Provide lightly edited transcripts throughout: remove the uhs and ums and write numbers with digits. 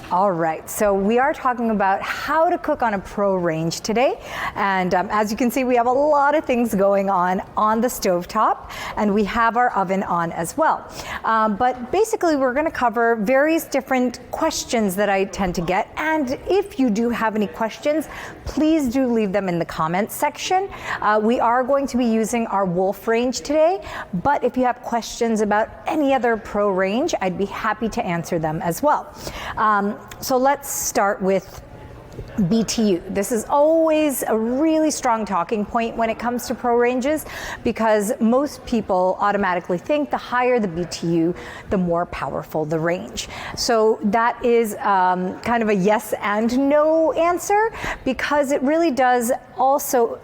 All right, so we are talking about how to cook on a pro range today. And as you can see, we have a lot of things going on the stovetop, and we have our oven on as well. But basically, we're gonna cover various different questions that I tend to get. And if you do have any questions, please do leave them in the comments section. We are going to be using our Wolf range today, but if you have questions about any other pro range, I'd be happy to answer them as well. So let's start with BTU. This is always a really strong talking point when it comes to pro ranges, because most people automatically think the higher the BTU, the more powerful the range. So that is kind of a yes and no answer, because it really does also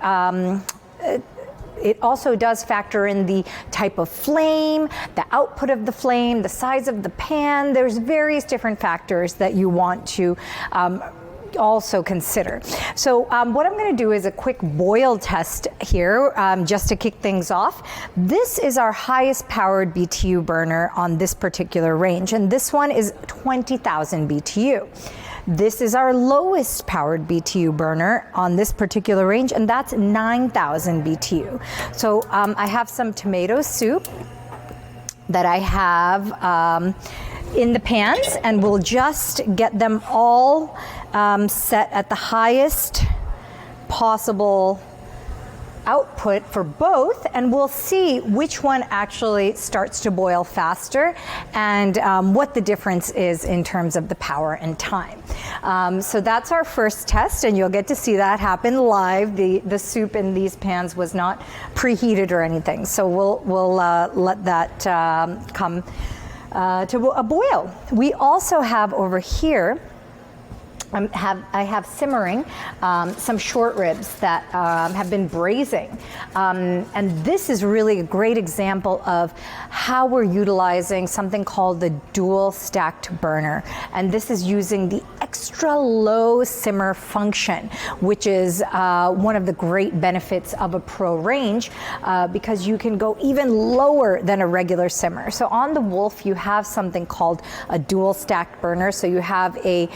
it also does factor in the type of flame, the output of the flame, the size of the pan. There's various different factors that you want to also consider. So what I'm going to do is a quick boil test here, just to kick things off. This is our highest powered BTU burner on this particular range, and this one is 20,000 BTU. This is our lowest powered BTU burner on this particular range, and that's 9,000 BTU. So I have some tomato soup that I have in the pans, and we'll just get them all set at the highest possible output for both, and we'll see which one actually starts to boil faster and what the difference is in terms of the power and time. So that's our first test, and you'll get to see that happen live. The soup in these pans was not preheated or anything, so we'll let that come to a boil. We also have over here, I have simmering some short ribs that have been braising. And this is really a great example of how we're utilizing something called the dual stacked burner. And this is using the extra low simmer function, which is one of the great benefits of a pro range, because you can go even lower than a regular simmer. So on the Wolf, you have something called a dual stacked burner. So you have a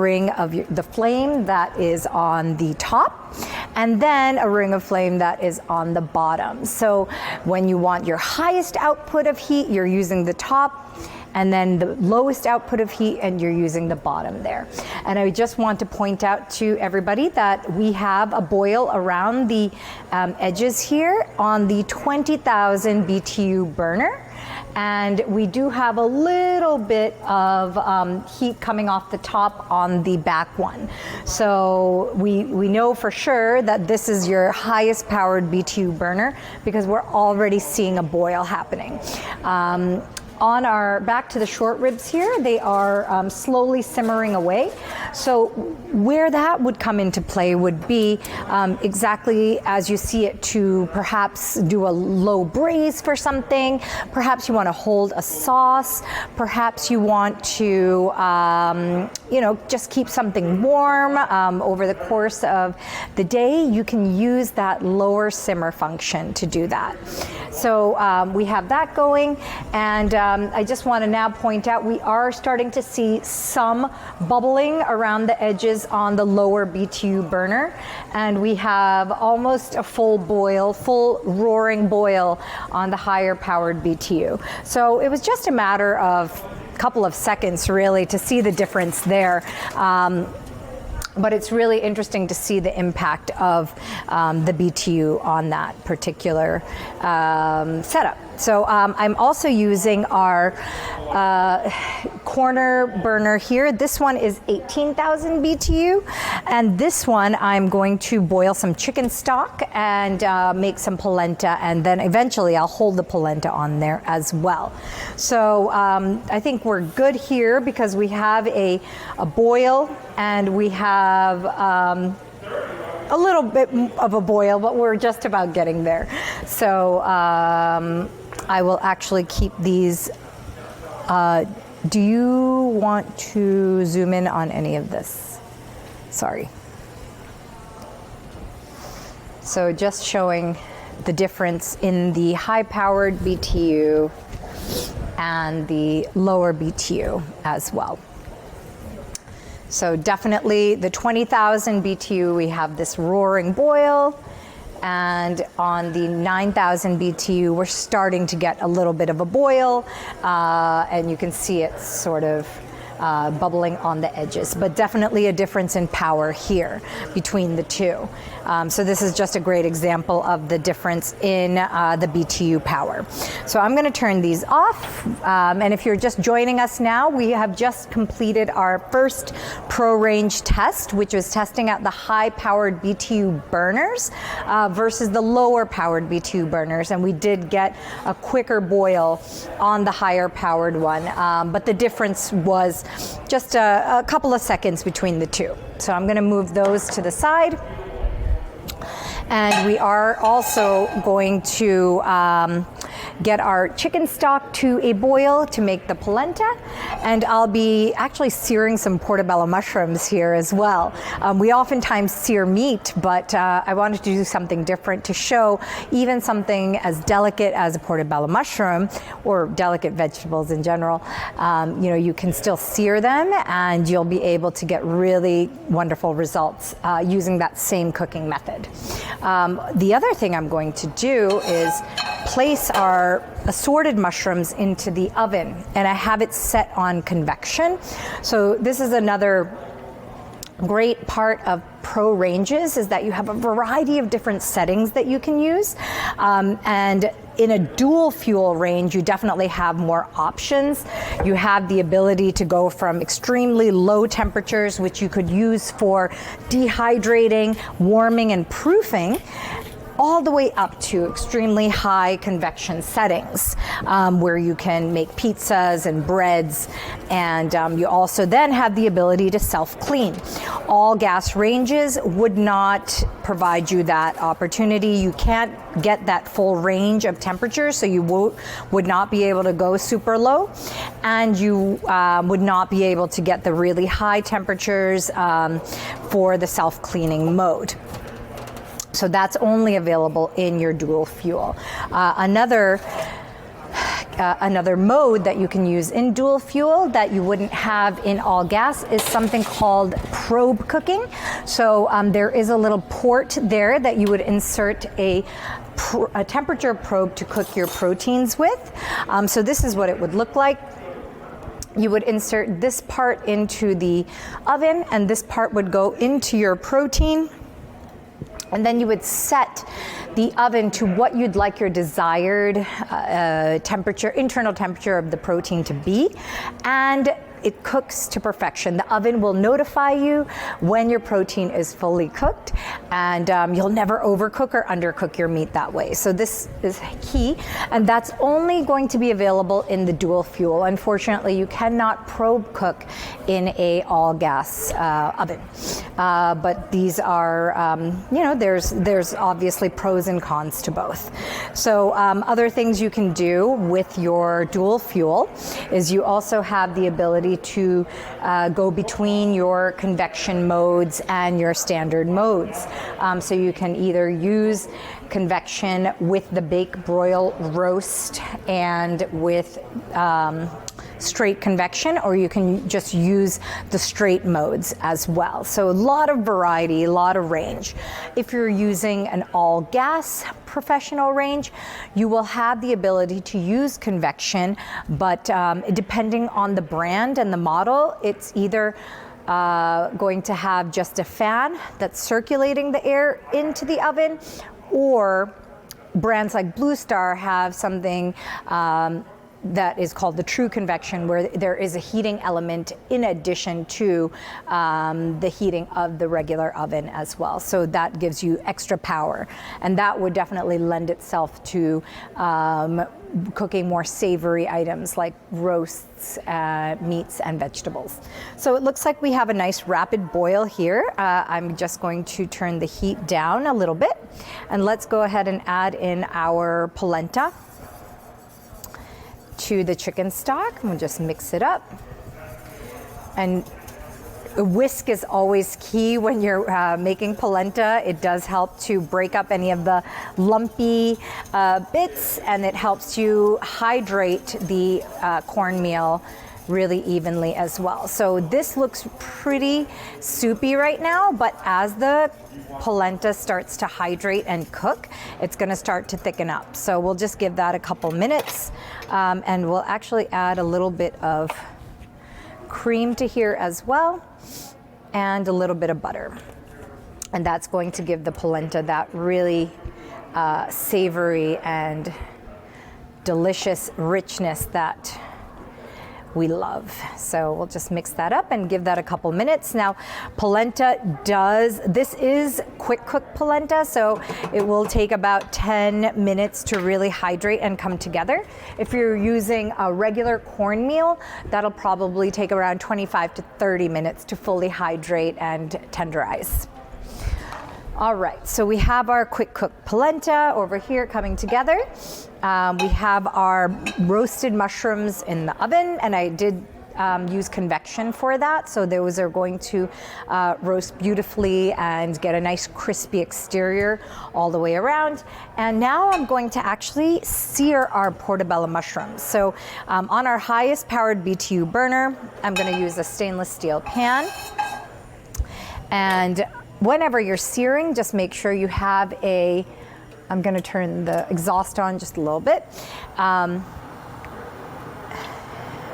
ring of the flame that is on the top, and then a ring of flame that is on the bottom. So when you want your highest output of heat, you're using the top, and then the lowest output of heat, and you're using the bottom there. And I just want to point out to everybody that we have a boil around the edges here on the 20,000 BTU burner. And we do have a little bit of heat coming off the top on the back one. So we know for sure that this is your highest powered BTU burner, because we're already seeing a boil happening. On our back to the short ribs here, they are slowly simmering away. So where that would come into play would be exactly as you see it, to perhaps do a low braise for something. Perhaps you want to hold a sauce. Perhaps you want to, just keep something warm over the course of the day. You can use that lower simmer function to do that. So we have that going, and I just want to now point out we are starting to see some bubbling around the edges on the lower BTU burner, and we have almost a full roaring boil on the higher powered BTU. So it was just a matter of a couple of seconds really to see the difference there. But it's really interesting to see the impact of the BTU on that particular setup. So I'm also using our corner burner here. This one is 18,000 BTU, and this one I'm going to boil some chicken stock and make some polenta, and then eventually I'll hold the polenta on there as well. So I think we're good here, because we have a boil, and we have a little bit of a boil, but we're just about getting there. So I will actually keep these. Do you want to zoom in on any of this? Sorry. So just showing the difference in the high-powered BTU and the lower BTU as well. So definitely the 20,000 BTU, we have this roaring boil. And on the 9,000 BTU, we're starting to get a little bit of a boil, and you can see it sort of bubbling on the edges, but definitely a difference in power here between the two. So this is just a great example of the difference in the BTU power. So I'm going to turn these off, and if you're just joining us now, we have just completed our first Pro Range test, which was testing out the high-powered BTU burners versus the lower-powered BTU burners, and we did get a quicker boil on the higher-powered one, but the difference was just a couple of seconds between the two. So I'm going to move those to the side. And we are also going to get our chicken stock to a boil to make the polenta. And I'll be actually searing some portobello mushrooms here as well. We oftentimes sear meat, but I wanted to do something different to show even something as delicate as a portobello mushroom, or delicate vegetables in general. You know, you can still sear them and you'll be able to get really wonderful results using that same cooking method. The other thing I'm going to do is place our assorted mushrooms into the oven, and I have it set on convection. So this is another great part of Pro Ranges, is that you have a variety of different settings that you can use, and in a dual fuel range, you definitely have more options. You have the ability to go from extremely low temperatures, which you could use for dehydrating, warming, and proofing, all the way up to extremely high convection settings, where you can make pizzas and breads, and you also then have the ability to self-clean. All gas ranges would not provide you that opportunity. You can't get that full range of temperatures, so you would not be able to go super low, and you would not be able to get the really high temperatures for the self-cleaning mode. So that's only available in your dual fuel. Another mode that you can use in dual fuel that you wouldn't have in all gas is something called probe cooking. So there is a little port there that you would insert a temperature probe to cook your proteins with. So this is what it would look like. You would insert this part into the oven, and this part would go into your protein. And then you would set the oven to what you'd like your desired temperature, internal temperature of the protein to be, and it cooks to perfection. The oven will notify you when your protein is fully cooked, and you'll never overcook or undercook your meat that way. So this is key, and that's only going to be available in the dual fuel. Unfortunately, you cannot probe cook in a all gas oven. But these are, you know, there's obviously pros and cons to both. So other things you can do with your dual fuel is you also have the ability to go between your convection modes and your standard modes. So you can either use convection with the bake, broil, roast, and with straight convection, or you can just use the straight modes as well. So a lot of variety, a lot of range. If you're using an all gas professional range, you will have the ability to use convection, but depending on the brand and the model, it's either going to have just a fan that's circulating the air into the oven, or brands like Blue Star have something that is called the true convection, where there is a heating element in addition to the heating of the regular oven as well. So that gives you extra power, and that would definitely lend itself to cooking more savory items like roasts, meats, and vegetables. So it looks like we have a nice rapid boil here. I'm just going to turn the heat down a little bit, and let's go ahead and add in our polenta to the chicken stock. We'll just mix it up. And a whisk is always key when you're making polenta. It does help to break up any of the lumpy bits, and it helps you hydrate the cornmeal really evenly as well. So this looks pretty soupy right now, but as the polenta starts to hydrate and cook, it's gonna start to thicken up. So we'll just give that a couple minutes, and we'll actually add a little bit of cream to here as well, and a little bit of butter. And that's going to give the polenta that really savory and delicious richness that we love. So we'll just mix that up and give that a couple minutes. Now, polenta this is quick cook polenta, so it will take about 10 minutes to really hydrate and come together. If you're using a regular cornmeal, that'll probably take around 25 to 30 minutes to fully hydrate and tenderize. All right, so we have our quick cook polenta over here coming together. We have our roasted mushrooms in the oven, and I did use convection for that. So those are going to roast beautifully and get a nice crispy exterior all the way around. And now I'm going to actually sear our portobello mushrooms. So on our highest powered BTU burner, I'm gonna use a stainless steel pan. And whenever you're searing, just make sure you have I'm gonna turn the exhaust on just a little bit. And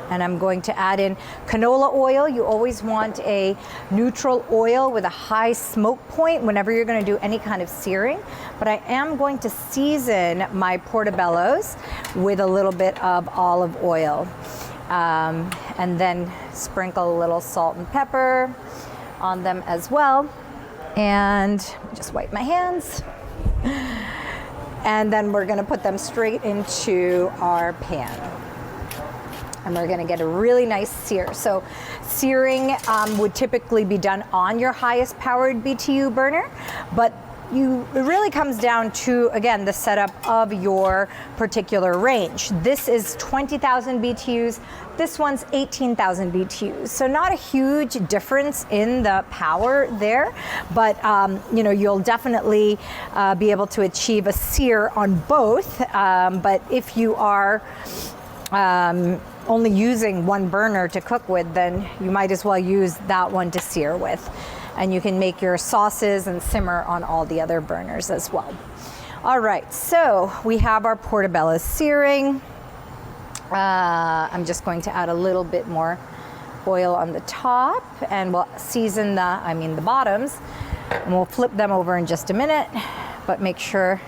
I'm going to add in canola oil. You always want a neutral oil with a high smoke point whenever you're gonna do any kind of searing. But I am going to season my portobellos with a little bit of olive oil. And then sprinkle a little salt and pepper on them as well. And just wipe my hands. And then we're gonna put them straight into our pan. And we're gonna get a really nice sear. So searing would typically be done on your highest powered BTU burner, but it really comes down to, again, the setup of your particular range. This is 20,000 BTUs, this one's 18,000 BTUs. So not a huge difference in the power there, but you'll definitely be able to achieve a sear on both. But if you are only using one burner to cook with, then you might as well use that one to sear with. And you can make your sauces and simmer on all the other burners as well. All right, so we have our portobello searing. I'm just going to add a little bit more oil on the top, and we'll season the bottoms, and we'll flip them over in just a minute, but make sure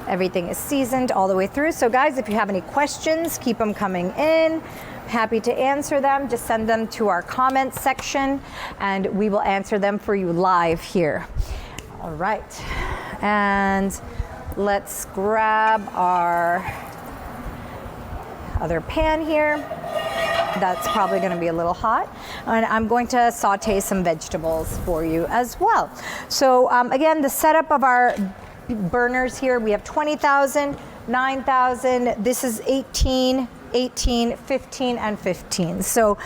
everything is seasoned all the way through. So guys, if you have any questions, keep them coming in. Happy to answer them. Just send them to our comments section and we will answer them for you live here. All right, and let's grab our other pan here. That's probably going to be a little hot. And I'm going to saute some vegetables for you as well. So again, the setup of our burners here, we have 20,000, 9,000, this is 18, 15, and 15. So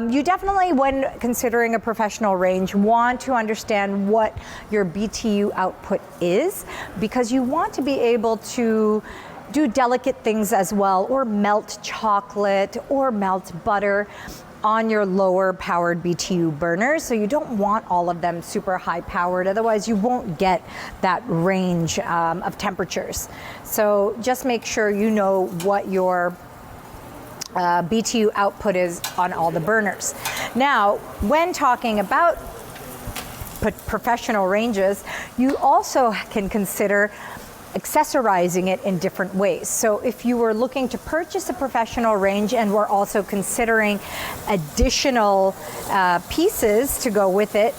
you definitely, when considering a professional range, want to understand what your BTU output is, because you want to be able to do delicate things as well, or melt chocolate or melt butter on your lower powered BTU burners. So you don't want all of them super high powered, otherwise you won't get that range of temperatures. So just make sure you know what your BTU output is on all the burners. Now, when talking about professional ranges, you also can consider accessorizing it in different ways. So if you were looking to purchase a professional range and were also considering additional pieces to go with it,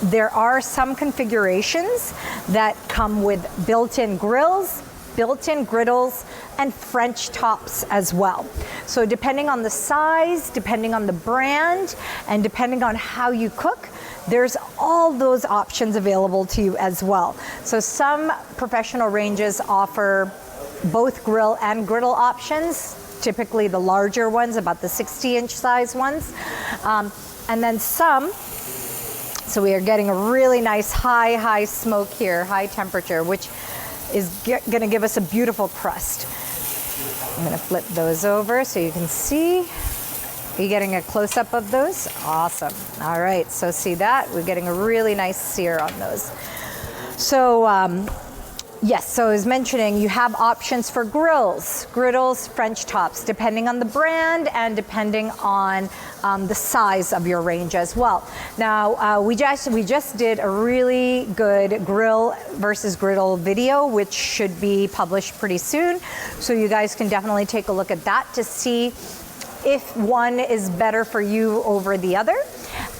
there are some configurations that come with built-in grills, built-in griddles, and French tops as well. So depending on the size, depending on the brand, and depending on how you cook, there's all those options available to you as well. So some professional ranges offer both grill and griddle options, typically the larger ones, about the 60-inch size ones. And then some, so we are getting a really nice high smoke here, high temperature, which is gonna give us a beautiful crust. I'm gonna flip those over so you can see. Are you getting a close-up of those? Awesome. All right, so see that? We're getting a really nice sear on those. So, yes, so I was mentioning you have options for grills, griddles, French tops, depending on the brand and depending on the size of your range as well. Now, we just did a really good grill versus griddle video, which should be published pretty soon. So you guys can definitely take a look at that to see if one is better for you over the other.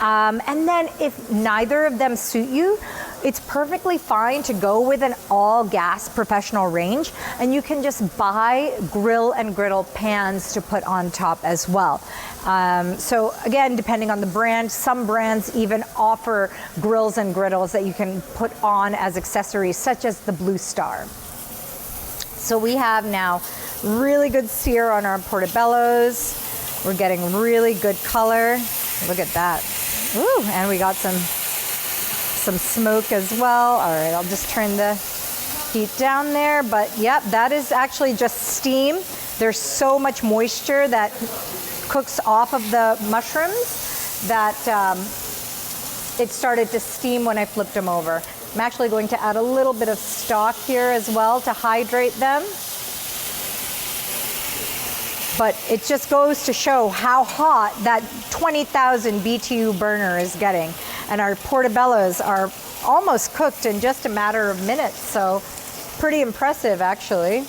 And then if neither of them suit you, it's perfectly fine to go with an all gas professional range, and you can just buy grill and griddle pans to put on top as well. So again, depending on the brand, some brands even offer grills and griddles that you can put on as accessories, such as the Blue Star. So we have now really good sear on our portobellos. We're getting really good color. Look at that. Ooh, and we got some smoke as well. All right, I'll just turn the heat down there. But yep, that is actually just steam. There's so much moisture that cooks off of the mushrooms that it started to steam when I flipped them over. I'm actually going to add a little bit of stock here as well to hydrate them. But it just goes to show how hot that 20,000 BTU burner is getting. And our portobellos are almost cooked in just a matter of minutes. So pretty impressive, actually.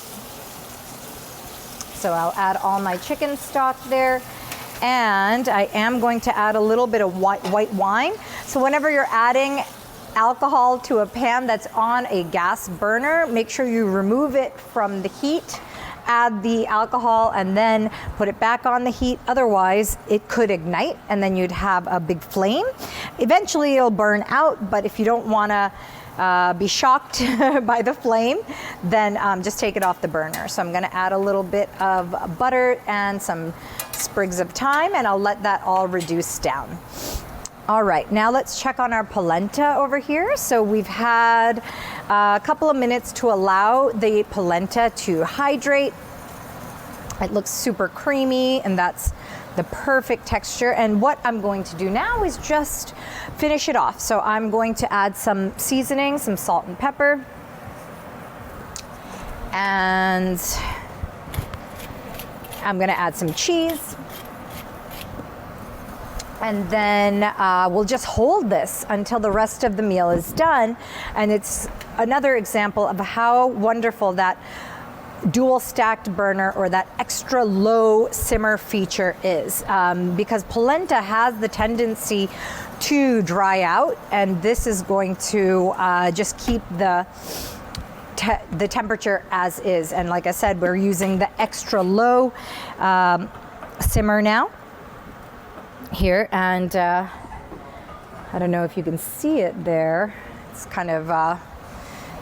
So I'll add all my chicken stock there. And I am going to add a little bit of white wine. So whenever you're adding alcohol to a pan that's on a gas burner, make sure you remove it from the heat, add the alcohol, and then put it back on the heat. Otherwise, it could ignite and then you'd have a big flame. Eventually it'll burn out, but if you don't want to be shocked by the flame, then just take it off the burner. So I'm going to add a little bit of butter and some sprigs of thyme, and I'll let that all reduce down. All right, now let's check on our polenta over here. So we've had a couple of minutes to allow the polenta to hydrate. It looks super creamy, and that's the perfect texture. And what I'm going to do now is just finish it off. So I'm going to add some seasoning, some salt and pepper. And I'm gonna add some cheese. And then we'll just hold this until the rest of the meal is done. And it's another example of how wonderful that dual stacked burner or that extra low simmer feature is. Because polenta has the tendency to dry out, and this is going to just keep the temperature as is. And like I said, we're using the extra low simmer now. Here, and I don't know if you can see it there. It's kind of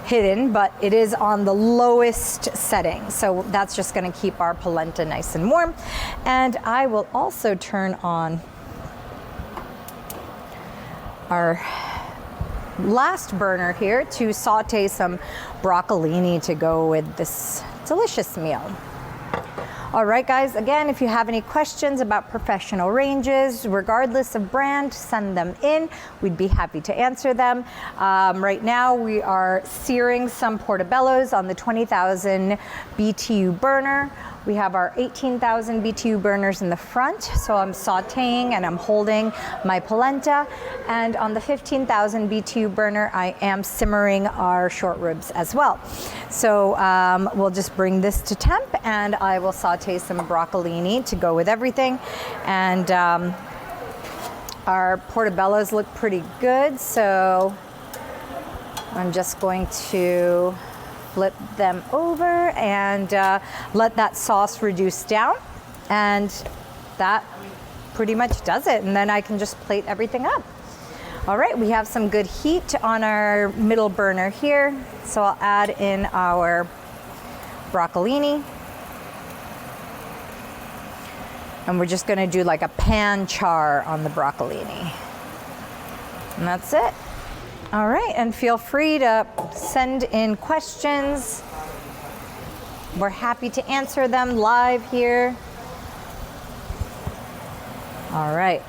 hidden, but it is on the lowest setting. So that's just going to keep our polenta nice and warm. And I will also turn on our last burner here to saute some broccolini to go with this delicious meal. All right, guys, again, if you have any questions about professional ranges, regardless of brand, send them in. We'd be happy to answer them. Right now, we are searing some portobellos on the 20,000 BTU burner. We have our 18,000 BTU burners in the front, so I'm sauteing and I'm holding my polenta. And on the 15,000 BTU burner, I am simmering our short ribs as well. So we'll just bring this to temp, and I will saute some broccolini to go with everything. And our portobellos look pretty good, so I'm just going to flip them over and let that sauce reduce down, and that pretty much does it. And then I can just plate everything up. All right, we have some good heat on our middle burner here, so I'll add in our broccolini, and we're just going to do like a pan char on the broccolini, and that's it. All right, and feel free to send in questions. We're happy to answer them live here. All right.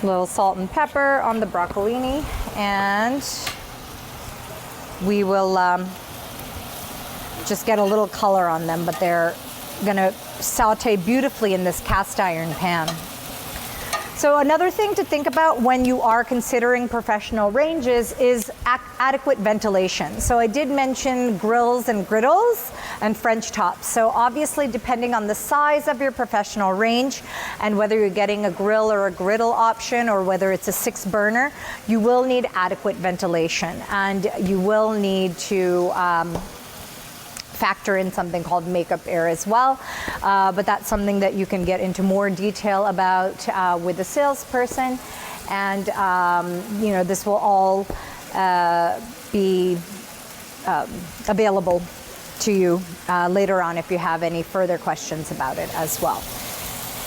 A little salt and pepper on the broccolini, and we will just get a little color on them, but they're gonna saute beautifully in this cast iron pan. So another thing to think about when you are considering professional ranges is adequate ventilation. So I did mention grills and griddles and French tops. So obviously, depending on the size of your professional range and whether you're getting a grill or a griddle option or whether it's a 6-burner, you will need adequate ventilation, and you will need to factor in something called makeup air as well, but that's something that you can get into more detail about with the salesperson, and you know, this will all be available to you later on if you have any further questions about it as well.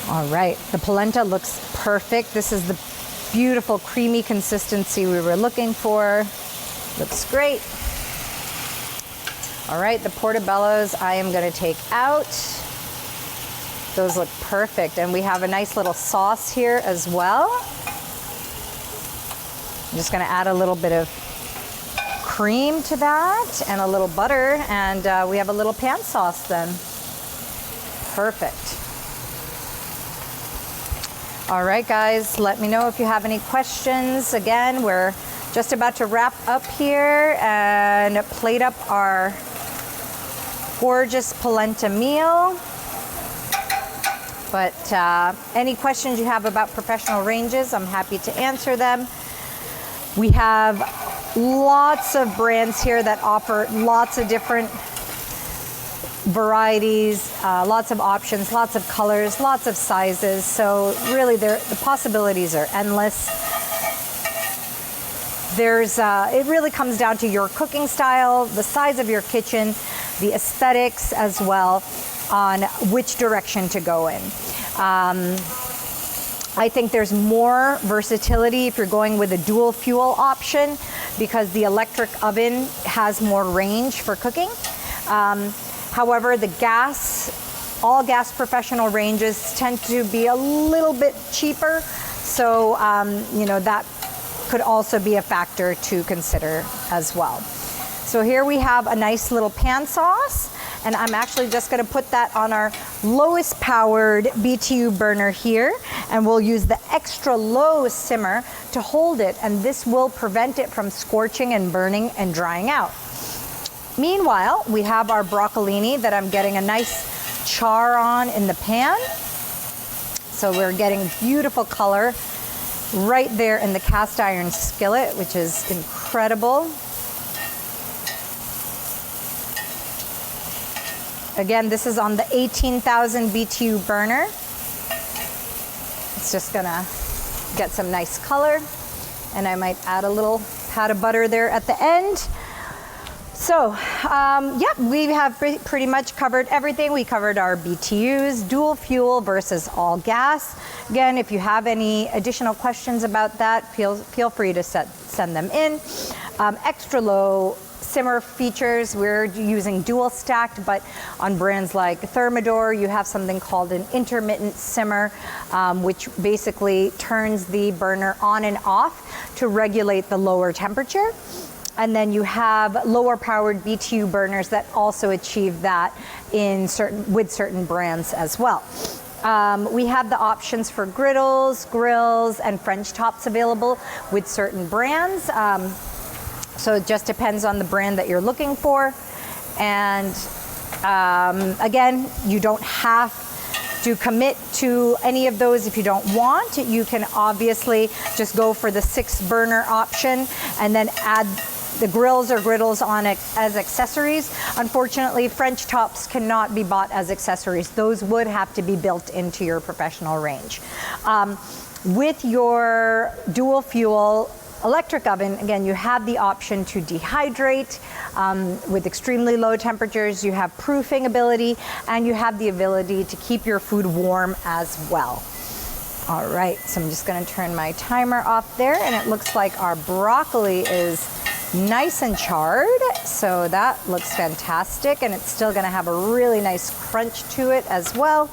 All right, the polenta looks perfect. This is the beautiful creamy consistency we were looking for. Looks great. All right, the portobellos I am gonna take out. Those look perfect. And we have a nice little sauce here as well. I'm just gonna add a little bit of cream to that and a little butter, and we have a little pan sauce then. Perfect. All right, guys, let me know if you have any questions. Again, we're just about to wrap up here and plate up our gorgeous polenta meal. But any questions you have about professional ranges, I'm happy to answer them. We have lots of brands here that offer lots of different varieties, lots of options, lots of colors, lots of sizes. So really the possibilities are endless. It really comes down to your cooking style, the size of your kitchen, the aesthetics as well, on which direction to go in. I think there's more versatility if you're going with a dual fuel option, because the electric oven has more range for cooking. However, all gas professional ranges tend to be a little bit cheaper. So, you know, that could also be a factor to consider as well. So here we have a nice little pan sauce, and I'm actually just gonna put that on our lowest powered BTU burner here, and we'll use the extra low simmer to hold it, and this will prevent it from scorching and burning and drying out. Meanwhile, we have our broccolini that I'm getting a nice char on in the pan. So we're getting beautiful color right there in the cast iron skillet, which is incredible. Again, this is on the 18,000 BTU burner. It's just gonna get some nice color, and I might add a little pat of butter there at the end. So, yeah, we have pretty much covered everything. We covered our BTUs, dual fuel versus all gas. Again, if you have any additional questions about that, feel free to send them in. Extra low simmer features, we're using dual stacked, but on brands like Thermador, you have something called an intermittent simmer, which basically turns the burner on and off to regulate the lower temperature. And then you have lower powered BTU burners that also achieve that with certain brands as well. We have the options for griddles, grills, and French tops available with certain brands. So it just depends on the brand that you're looking for. And again, you don't have to commit to any of those if you don't want. You can obviously just go for the 6-burner option and then add the grills or griddles on it as accessories. Unfortunately, French tops cannot be bought as accessories. Those would have to be built into your professional range. With your dual fuel electric oven, again, you have the option to dehydrate with extremely low temperatures. You have proofing ability, and you have the ability to keep your food warm as well. All right, so I'm just gonna turn my timer off there, and it looks like our broccoli is nice and charred, so that looks fantastic, and it's still gonna have a really nice crunch to it as well.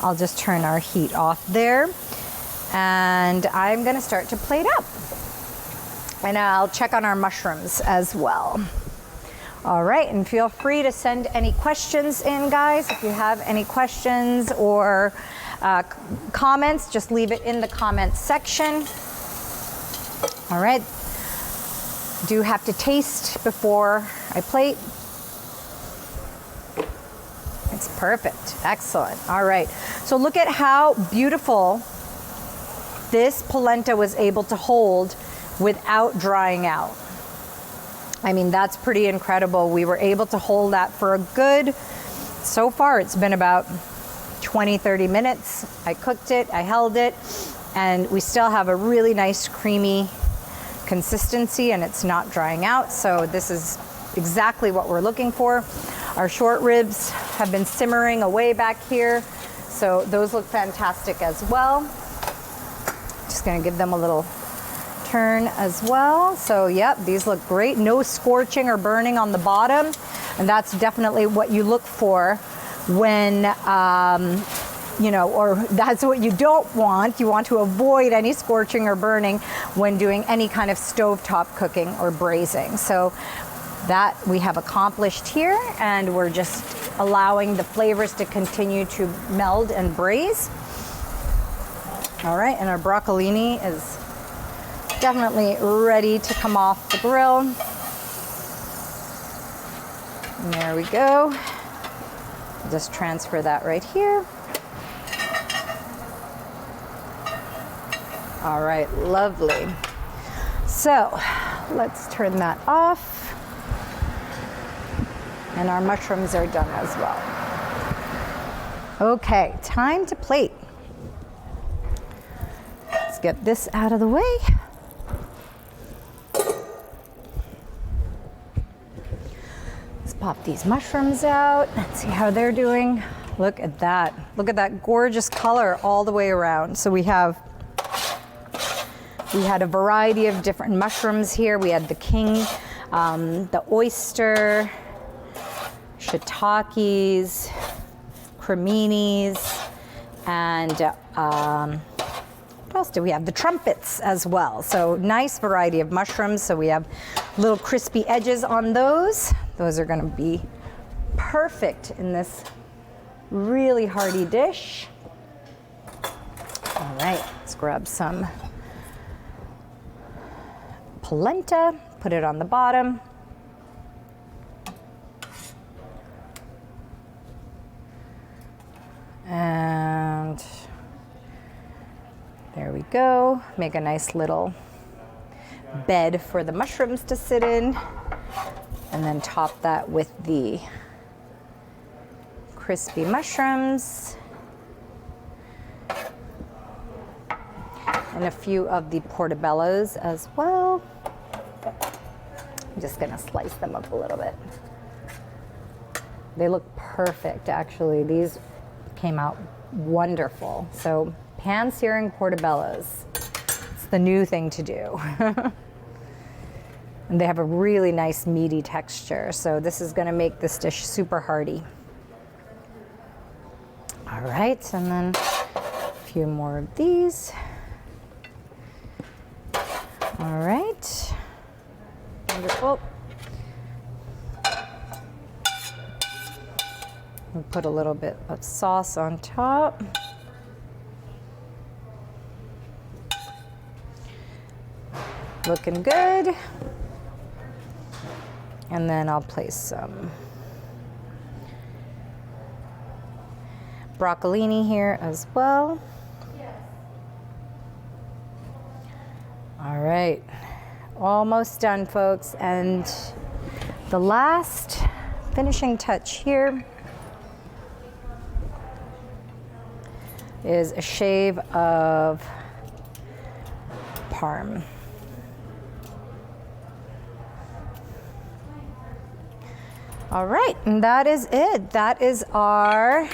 I'll just turn our heat off there, and I'm gonna start to plate up. And I'll check on our mushrooms as well. All right, and feel free to send any questions in, guys. If you have any questions or comments, just leave it in the comments section. All right, do have to taste before I plate. It's perfect, excellent. All right, so look at how beautiful this polenta was able to hold without drying out. I mean, that's pretty incredible. We were able to hold that for a good, so far it's been about 20-30 minutes. I cooked it, I held it, and we still have a really nice creamy consistency, and it's not drying out. So this is exactly what we're looking for. Our short ribs have been simmering away back here, so those look fantastic as well. Just gonna give them a little turn as well. So yep, these look great. No scorching or burning on the bottom, and that's definitely what you look for when you know, or that's what you don't want. You want to avoid any scorching or burning when doing any kind of stovetop cooking or braising. So that we have accomplished here, and we're just allowing the flavors to continue to meld and braise. All right, and our broccolini is definitely ready to come off the grill. And there we go. Just transfer that right here. All right, lovely. So let's turn that off. And our mushrooms are done as well. Okay, time to plate. Let's get this out of the way. Let's pop these mushrooms out. Let's see how they're doing. Look at that. Look at that gorgeous color all the way around. So we had a variety of different mushrooms here. We had the king, the oyster, shiitakes, creminis, and what else do we have? The trumpets as well. So nice variety of mushrooms. So we have little crispy edges on those. Those are going to be perfect in this really hearty dish. All right, let's grab some polenta, put it on the bottom. And there we go. Make a nice little bed for the mushrooms to sit in. And then top that with the crispy mushrooms. And a few of the portobellos as well. I'm just gonna slice them up a little bit. They look perfect, actually. These came out wonderful. So pan searing portobellos. It's the new thing to do. And they have a really nice meaty texture. So this is gonna make this dish super hearty. All right, and then a few more of these. All right, wonderful. We'll put a little bit of sauce on top. Looking good. And then I'll place some broccolini here as well. All right, almost done, folks. And the last finishing touch here is a shave of parm. All right, and that is it. That is our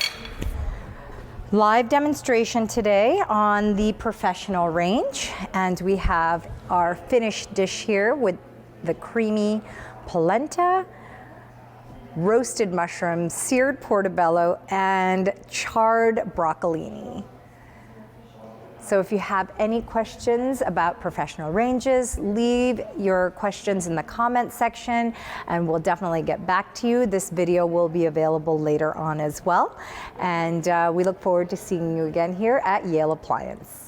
live demonstration today on the professional range. And we have our finished dish here with the creamy polenta, roasted mushrooms, seared portobello, and charred broccolini. So if you have any questions about professional ranges, leave your questions in the comment section and we'll definitely get back to you. This video will be available later on as well. And we look forward to seeing you again here at Yale Appliance.